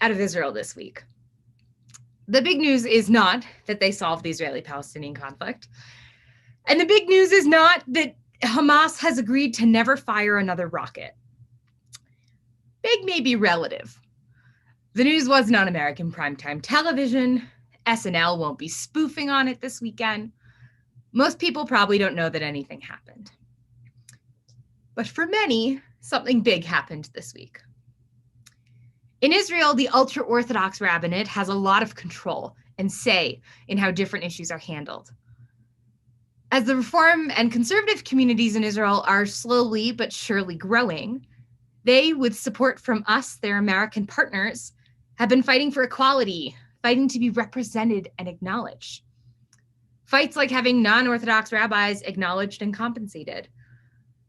out of Israel this week. The big news is not that they solved the Israeli-Palestinian conflict. And the big news is not that Hamas has agreed to never fire another rocket. Big may be relative. The news wasn't on American primetime television. SNL won't be spoofing on it this weekend. Most people probably don't know that anything happened. But for many, something big happened this week. In Israel, the ultra-Orthodox rabbinate has a lot of control and say in how different issues are handled. As the Reform and conservative communities in Israel are slowly but surely growing, they, with support from us, their American partners, have been fighting for equality, fighting to be represented and acknowledged. Fights like having non-Orthodox rabbis acknowledged and compensated.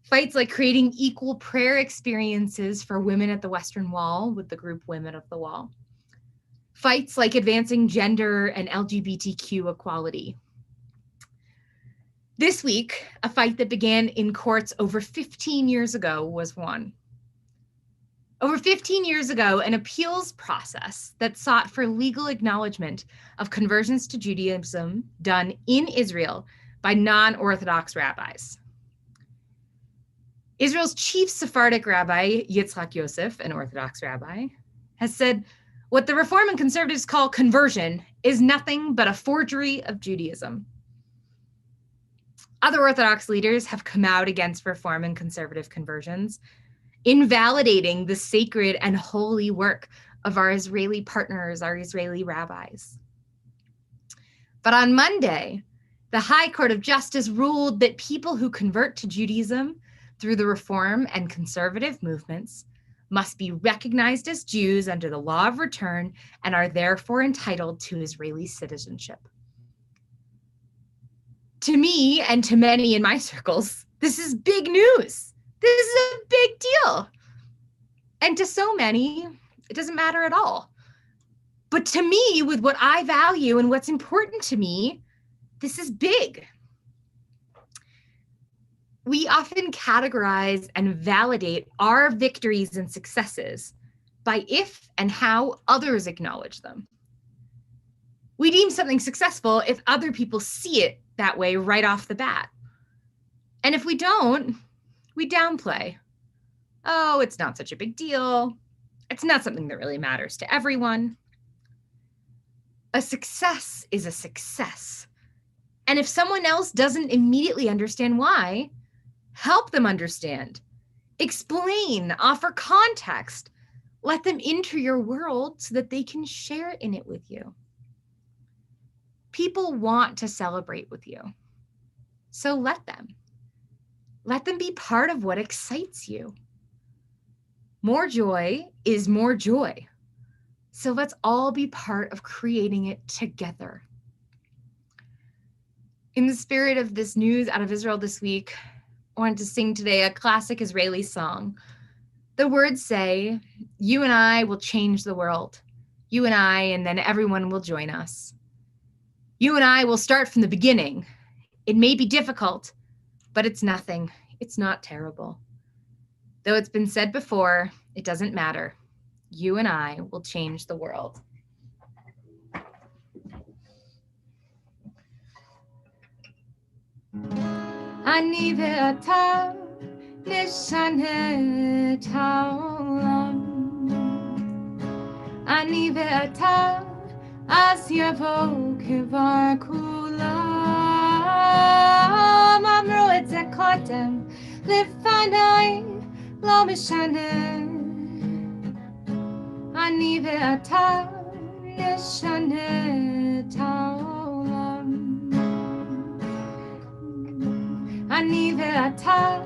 Fights like creating equal prayer experiences for women at the Western Wall with the group Women of the Wall. Fights like advancing gender and LGBTQ equality. This week, a fight that began in courts over 15 years ago was won. Over 15 years ago, an appeals process that sought for legal acknowledgement of conversions to Judaism done in Israel by non-Orthodox rabbis. Israel's chief Sephardic rabbi, Yitzhak Yosef, an Orthodox rabbi, has said what the Reform and conservatives call conversion is nothing but a forgery of Judaism. Other Orthodox leaders have come out against Reform and conservative conversions, invalidating the sacred and holy work of our Israeli partners, our Israeli rabbis. But on Monday, the High Court of Justice ruled that people who convert to Judaism through the Reform and conservative movements must be recognized as Jews under the law of return and are therefore entitled to Israeli citizenship. To me and to many in my circles, this is big news. This is a big deal. And to so many, it doesn't matter at all. But to me, with what I value and what's important to me, this is big. We often categorize and validate our victories and successes by if and how others acknowledge them. We deem something successful if other people see it that way right off the bat. And if we don't, we downplay. Oh, it's not such a big deal. It's not something that really matters to everyone. A success is a success. And if someone else doesn't immediately understand why, help them understand. Explain, offer context. Let them into your world so that they can share in it with you. People want to celebrate with you. So let them. Let them be part of what excites you. More joy is more joy. So let's all be part of creating it together. In the spirit of this news out of Israel this week, I wanted to sing today a classic Israeli song. The words say, "You and I will change the world. You and I, and then everyone will join us. You and I will start from the beginning. It may be difficult, but it's nothing. It's not terrible. Though it's been said before, it doesn't matter. You and I will change the world." אני ואתה נשנה את העולם. אני ואתה אז יבוא כבר כולם. אמרו את זה קודם לפניי, לא משנה. אני ואתה נשנה את העולם. אני ואתה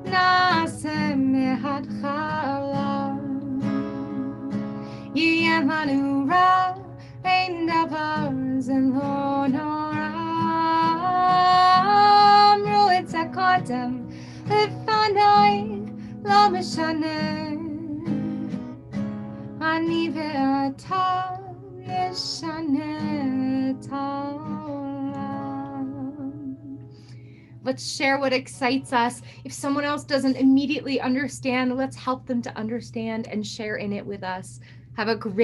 נעשה מההתחלה. יהיה לנו רע, אין דבר זה לא נורא. אמרו את זה קודם לפניי, לא משנה. אני ואתה נשנה את העולם. Let's share what excites us. If someone else doesn't immediately understand, let's help them to understand and share in it with us. Have a great